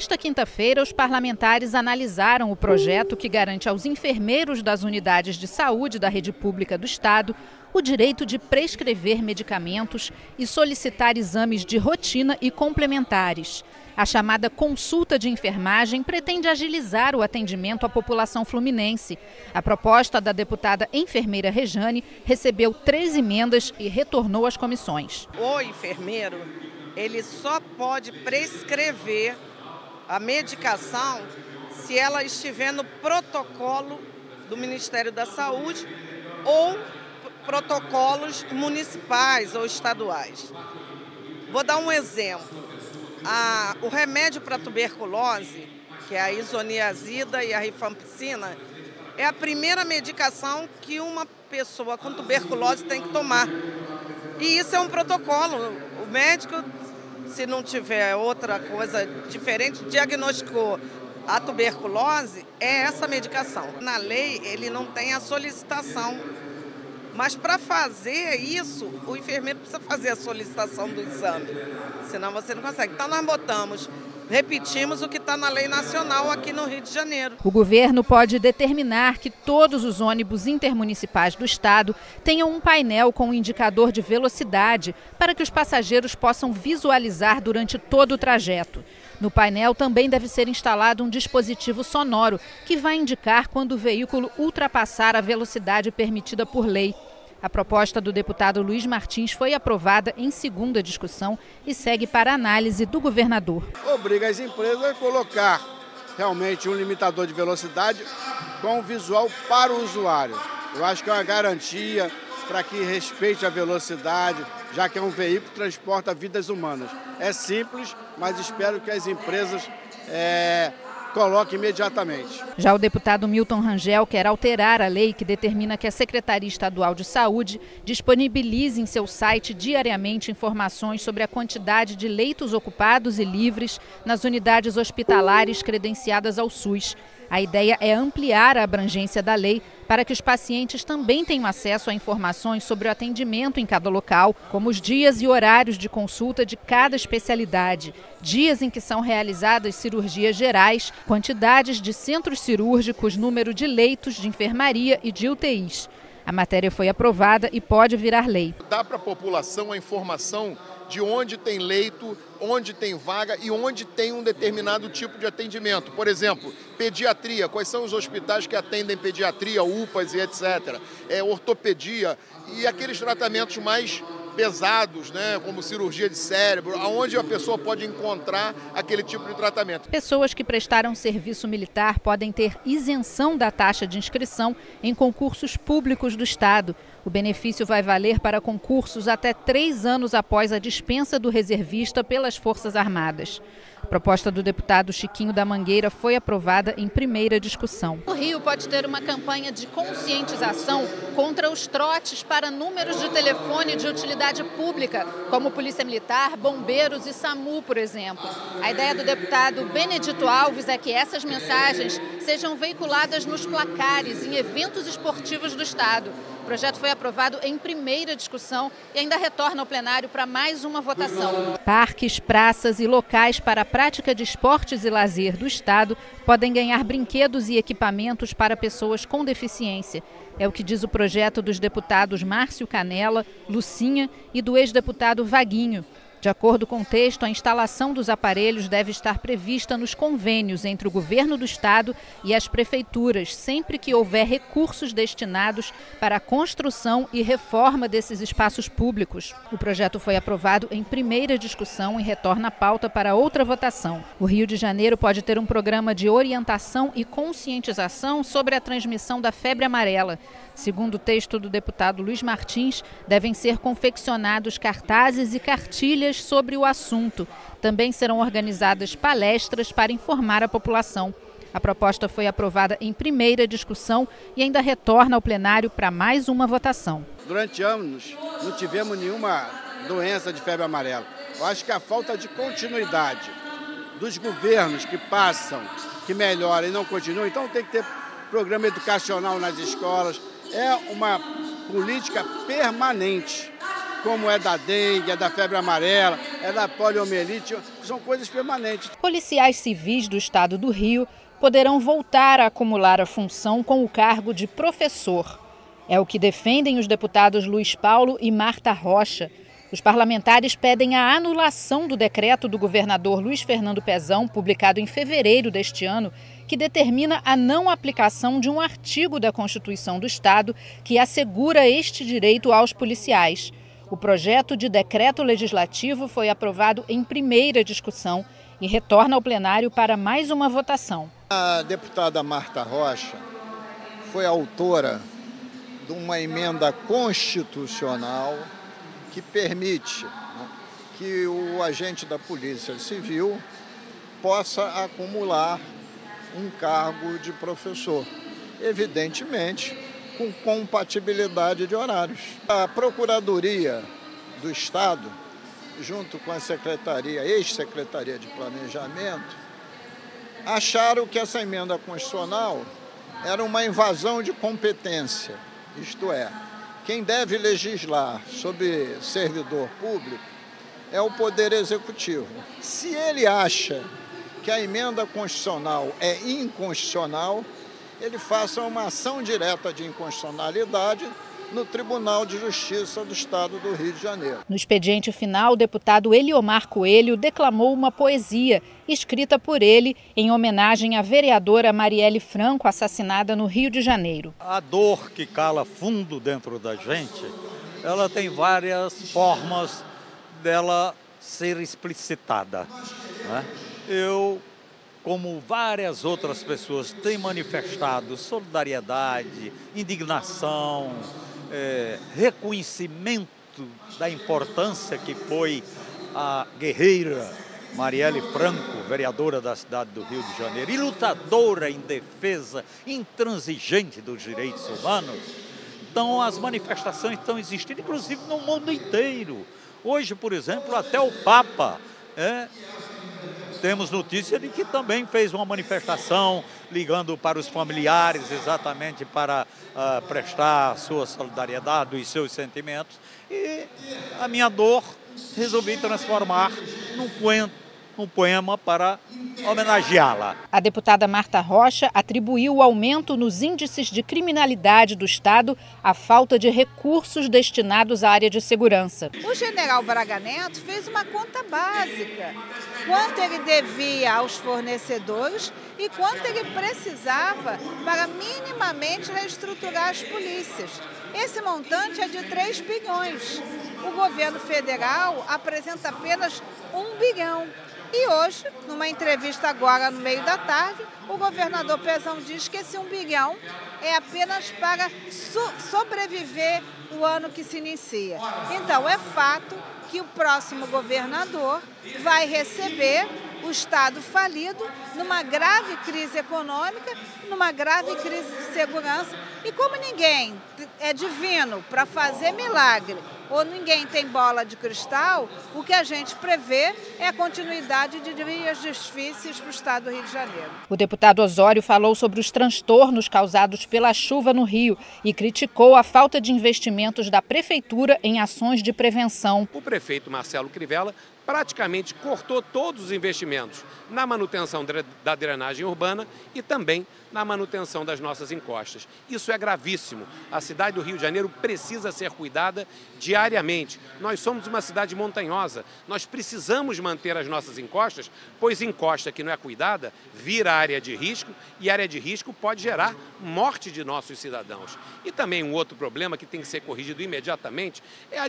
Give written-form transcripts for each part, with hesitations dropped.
Nesta quinta-feira, os parlamentares analisaram o projeto que garante aos enfermeiros das unidades de saúde da rede pública do Estado o direito de prescrever medicamentos e solicitar exames de rotina e complementares. A chamada consulta de enfermagem pretende agilizar o atendimento à população fluminense. A proposta da deputada enfermeira Rejane recebeu 3 emendas e retornou às comissões. O enfermeiro, ele só pode prescrever a medicação se ela estiver no protocolo do Ministério da Saúde ou protocolos municipais ou estaduais. Vou dar um exemplo. O remédio para tuberculose, que é a isoniazida e a rifampicina, é a primeira medicação que uma pessoa com tuberculose tem que tomar. E isso é um protocolo. O médico, se não tiver outra coisa diferente, diagnosticou a tuberculose, é essa medicação. Na lei, ele não tem a solicitação. Mas para fazer isso, o enfermeiro precisa fazer a solicitação do exame, senão você não consegue. Então nós repetimos o que está na lei nacional aqui no Rio de Janeiro. O governo pode determinar que todos os ônibus intermunicipais do estado tenham um painel com um indicador de velocidade para que os passageiros possam visualizar durante todo o trajeto. No painel também deve ser instalado um dispositivo sonoro que vai indicar quando o veículo ultrapassar a velocidade permitida por lei. A proposta do deputado Luiz Martins foi aprovada em segunda discussão e segue para análise do governador. Obriga as empresas a colocar realmente um limitador de velocidade com visual para o usuário. Eu acho que é uma garantia para que respeite a velocidade, já que é um veículo que transporta vidas humanas. É simples, mas espero que as empresas coloque imediatamente. Já o deputado Milton Rangel quer alterar a lei que determina que a Secretaria Estadual de Saúde disponibilize em seu site diariamente informações sobre a quantidade de leitos ocupados e livres nas unidades hospitalares credenciadas ao SUS. A ideia é ampliar a abrangência da lei para que os pacientes também tenham acesso a informações sobre o atendimento em cada local, como os dias e horários de consulta de cada especialidade, dias em que são realizadas cirurgias gerais, quantidades de centros cirúrgicos, número de leitos de enfermaria e de UTIs. A matéria foi aprovada e pode virar lei. Dá para a população a informação de onde tem leito, onde tem vaga e onde tem um determinado tipo de atendimento. Por exemplo, pediatria, quais são os hospitais que atendem pediatria, UPAs e etc. Ortopedia e aqueles tratamentos mais pesados, né, como cirurgia de cérebro, aonde a pessoa pode encontrar aquele tipo de tratamento. Pessoas que prestaram serviço militar podem ter isenção da taxa de inscrição em concursos públicos do Estado. O benefício vai valer para concursos até 3 anos após a dispensa do reservista pelas Forças Armadas. A proposta do deputado Chiquinho da Mangueira foi aprovada em primeira discussão. O Rio pode ter uma campanha de conscientização contra os trotes para números de telefone de utilidade pública, como Polícia Militar, Bombeiros e SAMU, por exemplo. A ideia do deputado Benedito Alves é que essas mensagens sejam veiculadas nos placares em eventos esportivos do Estado. O projeto foi aprovado em primeira discussão e ainda retorna ao plenário para mais uma votação. Parques, praças e locais para a prática de esportes e lazer do Estado podem ganhar brinquedos e equipamentos para pessoas com deficiência. É o que diz o projeto dos deputados Márcio Canela, Lucinha e do ex-deputado Vaguinho. De acordo com o texto, a instalação dos aparelhos deve estar prevista nos convênios entre o governo do estado e as prefeituras, sempre que houver recursos destinados para a construção e reforma desses espaços públicos. O projeto foi aprovado em primeira discussão e retorna à pauta para outra votação. O Rio de Janeiro pode ter um programa de orientação e conscientização sobre a transmissão da febre amarela. Segundo o texto do deputado Luiz Martins, devem ser confeccionados cartazes e cartilhas sobre o assunto. Também serão organizadas palestras para informar a população. A proposta foi aprovada em primeira discussão e ainda retorna ao plenário para mais uma votação. Durante anos não tivemos nenhuma doença de febre amarela. Eu acho que a falta de continuidade dos governos que passam, que melhoram e não continuam, então tem que ter programa educacional nas escolas. É uma política permanente, como é da dengue, é da febre amarela, é da poliomielite, são coisas permanentes. Policiais civis do estado do Rio poderão voltar a acumular a função com o cargo de professor. É o que defendem os deputados Luiz Paulo e Marta Rocha. Os parlamentares pedem a anulação do decreto do governador Luiz Fernando Pezão, publicado em fevereiro deste ano, que determina a não aplicação de um artigo da Constituição do Estado que assegura este direito aos policiais. O projeto de decreto legislativo foi aprovado em primeira discussão e retorna ao plenário para mais uma votação. A deputada Marta Rocha foi autora de uma emenda constitucional que permite, né, que o agente da Polícia Civil possa acumular um cargo de professor, evidentemente com compatibilidade de horários. A Procuradoria do Estado, junto com a ex-secretaria de Planejamento, acharam que essa emenda constitucional era uma invasão de competência, isto é, quem deve legislar sobre servidor público é o Poder Executivo. Se ele acha que a emenda constitucional é inconstitucional, ele faça uma ação direta de inconstitucionalidade no Tribunal de Justiça do Estado do Rio de Janeiro. No expediente final, o deputado Eliomar Coelho declamou uma poesia escrita por ele em homenagem à vereadora Marielle Franco, assassinada no Rio de Janeiro. A dor que cala fundo dentro da gente, ela tem várias formas dela ser explicitada, né? Eu, como várias outras pessoas, tenho manifestado solidariedade, indignação, reconhecimento da importância que foi a guerreira Marielle Franco, vereadora da cidade do Rio de Janeiro, e lutadora em defesa intransigente dos direitos humanos. Então, as manifestações estão existindo, inclusive no mundo inteiro. Hoje, por exemplo, até o Papa, temos notícia de que também fez uma manifestação ligando para os familiares, exatamente para prestar sua solidariedade e seus sentimentos. E a minha dor resolvi transformar num poema para homenageá-la. A deputada Marta Rocha atribuiu o aumento nos índices de criminalidade do Estado à falta de recursos destinados à área de segurança. O general Braga Neto fez uma conta básica, quanto ele devia aos fornecedores e quanto ele precisava para minimamente reestruturar as polícias. Esse montante é de 3 bilhões. O governo federal apresenta apenas 1 bilhão. E hoje, numa entrevista agora no meio da tarde, o governador Pezão diz que esse 1 bilhão é apenas para sobreviver o ano que se inicia. Então, é fato que o próximo governador vai receber o Estado falido numa grave crise econômica, numa grave crise de segurança. E como ninguém é divino para fazer milagre, ou ninguém tem bola de cristal, o que a gente prevê é a continuidade de dias difíceis para o Estado do Rio de Janeiro. O deputado Osório falou sobre os transtornos causados pela chuva no Rio e criticou a falta de investimentos da Prefeitura em ações de prevenção. O prefeito Marcelo Crivella praticamente cortou todos os investimentos na manutenção da drenagem urbana e também na manutenção das nossas encostas. Isso é gravíssimo. A cidade do Rio de Janeiro precisa ser cuidada diariamente. Nós somos uma cidade montanhosa. Nós precisamos manter as nossas encostas, pois encosta que não é cuidada vira área de risco e área de risco pode gerar morte de nossos cidadãos. E também um outro problema que tem que ser corrigido imediatamente é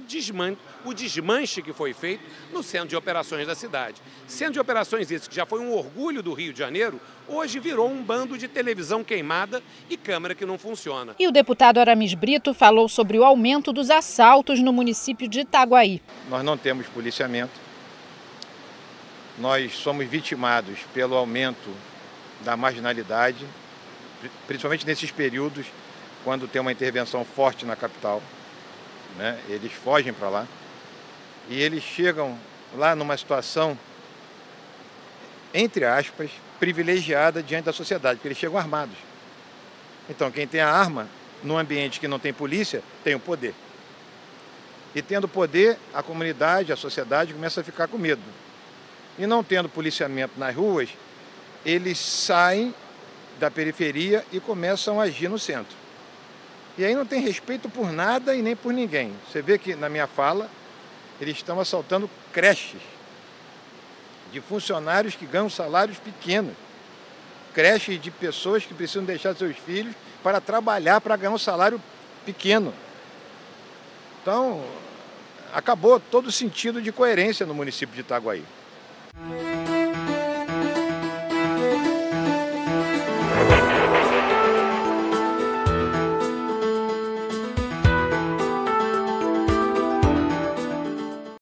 o desmanche que foi feito no centro de operações da cidade. Centro de operações esse que já foi um orgulho do Rio de Janeiro, hoje virou um bando de televisão queimada e câmera que não funciona. E o deputado Aramis Brito falou sobre o aumento dos assaltos no município de Itaguaí. Nós não temos policiamento, nós somos vitimados pelo aumento da marginalidade, principalmente nesses períodos, quando tem uma intervenção forte na capital, né? Eles fogem para lá e eles chegam lá numa situação, entre aspas, privilegiada diante da sociedade, porque eles chegam armados. Então, quem tem a arma, num ambiente que não tem polícia, tem o poder. E tendo poder, a comunidade, a sociedade começa a ficar com medo. E não tendo policiamento nas ruas, eles saem da periferia e começam a agir no centro. E aí não tem respeito por nada e nem por ninguém. Você vê que na minha fala, eles estão assaltando creches de funcionários que ganham salários pequenos. Creches de pessoas que precisam deixar seus filhos para trabalhar para ganhar um salário pequeno. Então, acabou todo o sentido de coerência no município de Itaguaí.